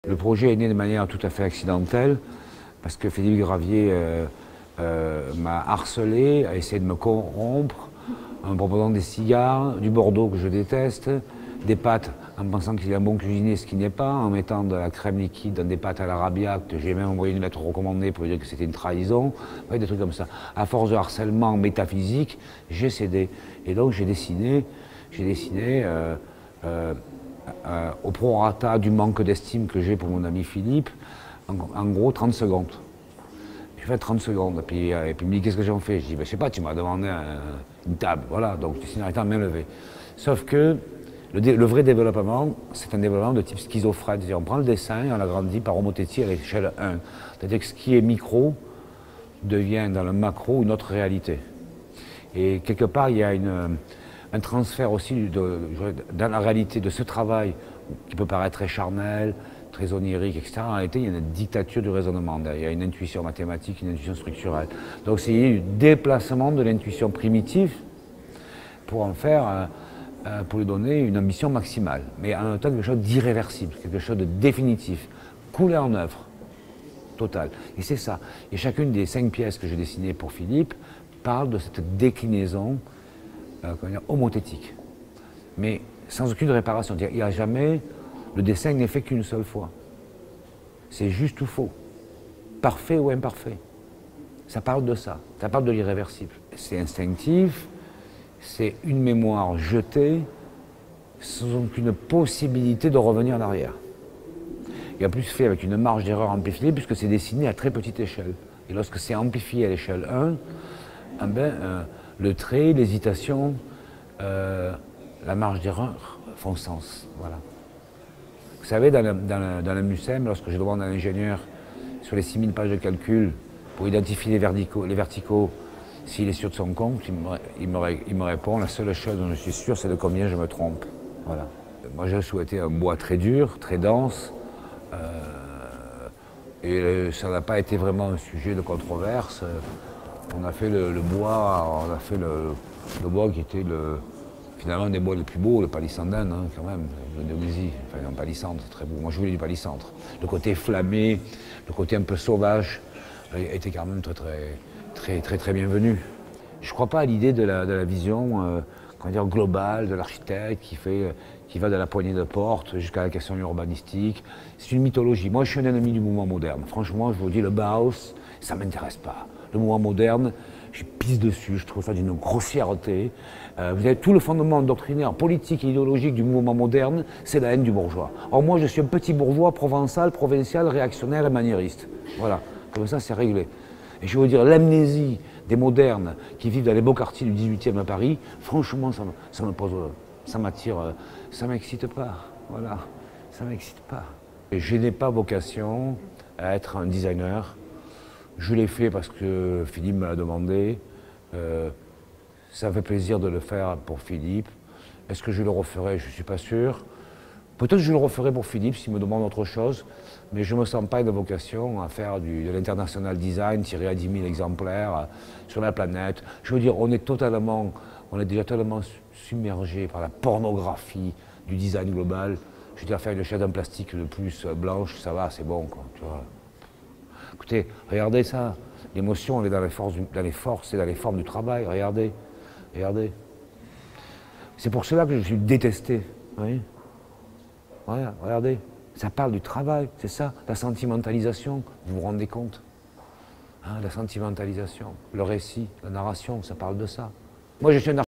Le projet est né de manière tout à fait accidentelle, parce que Philippe Gravier m'a harcelé, a essayé de me corrompre, en me proposant des cigares, du Bordeaux que je déteste, des pâtes en pensant qu'il est un bon cuisinier, ce qui n'est pas, en mettant de la crème liquide dans des pâtes à l'arabiac. J'ai même envoyé une lettre recommandée pour lui dire que c'était une trahison, ouais, des trucs comme ça. À force de harcèlement métaphysique, j'ai cédé. Et donc j'ai dessiné au prorata du manque d'estime que j'ai pour mon ami Philippe, en gros 30 secondes. J'ai fait 30 secondes, et puis il me dit qu'est-ce que j'en fais? Je dis, ben, je sais pas, tu m'as demandé une table, voilà, donc je dessine en étant main levée. Sauf que le vrai développement, c'est un développement de type schizophrène, c'est-à-dire on prend le dessin et on l'agrandit par homotétie à l'échelle 1. C'est-à-dire que ce qui est micro devient dans le macro une autre réalité. Et quelque part, il y a un transfert aussi dans la réalité de ce travail qui peut paraître très charnel, très onirique, etc. En réalité, il y a une dictature du raisonnement. Il y a une intuition mathématique, une intuition structurelle. Donc c'est du déplacement de l'intuition primitive pour en faire, pour lui donner une ambition maximale. Mais en même temps quelque chose d'irréversible, quelque chose de définitif, coulé en œuvre, totale. Et c'est ça. Et chacune des 5 pièces que j'ai dessinées pour Philippe parle de cette déclinaison homothétique, mais sans aucune réparation. Il n'y a jamais, le dessin n'est fait qu'une seule fois. C'est juste ou faux, parfait ou imparfait. Ça parle de ça, ça parle de l'irréversible. C'est instinctif, c'est une mémoire jetée, sans aucune possibilité de revenir en arrière. Et en plus fait avec une marge d'erreur amplifiée, puisque c'est dessiné à très petite échelle. Et lorsque c'est amplifié à l'échelle 1, le trait, l'hésitation, la marge d'erreur font sens. Voilà. Vous savez, dans la MUSEM, lorsque je demande à l'ingénieur sur les 6000 pages de calcul pour identifier les verticaux, s'il est sûr de son compte, il me répond, la seule chose dont je suis sûr, c'est de combien je me trompe. Voilà. Moi, j'ai souhaité un bois très dur, très dense, et ça n'a pas été vraiment un sujet de controverse. On a fait le bois, on a fait le bois qui était finalement un des bois les plus beaux, le palissandène, hein, quand même, l'Indonésie. Enfin, un palissandre, c'est très beau. Moi, je voulais du palissandre. Le côté flammé, le côté un peu sauvage, était quand même très bienvenu. Je ne crois pas à l'idée de la vision comment dire, globale de l'architecte qui va de la poignée de porte jusqu'à la question urbanistique. C'est une mythologie. Moi, je suis un ennemi du mouvement moderne. Franchement, je vous dis, le Bauhaus, ça ne m'intéresse pas. Le mouvement moderne, je pisse dessus, je trouve ça d'une grossièreté. Vous avez tout le fondement doctrinaire, politique et idéologique du mouvement moderne, c'est la haine du bourgeois. Or moi, je suis un petit bourgeois provençal, provincial, réactionnaire et maniériste. Voilà, comme ça, c'est réglé. Et je vais vous dire, l'amnésie des modernes qui vivent dans les beaux quartiers du 18e à Paris, franchement, ça m'attire, ça m'excite pas. Voilà, ça m'excite pas. Et je n'ai pas vocation à être un designer. Je l'ai fait parce que Philippe me l'a demandé. Ça fait plaisir de le faire pour Philippe. Est-ce que je le referai? Je ne suis pas sûr. Peut-être que je le referai pour Philippe s'il me demande autre chose, mais je ne me sens pas de vocation à faire de l'international design, tiré à 10 000 exemplaires sur la planète. Je veux dire, on est déjà tellement submergé par la pornographie du design global. Je veux dire, faire une chaise en plastique de plus blanche, ça va, c'est bon, quoi, tu vois. Écoutez, regardez ça. L'émotion, elle est dans les forces et dans les formes du travail. Regardez, regardez. C'est pour cela que je suis détesté. Oui. Voilà, regardez. Ça parle du travail, c'est ça, la sentimentalisation. Vous vous rendez compte, hein, la sentimentalisation, le récit, la narration, ça parle de ça. Moi, je suis un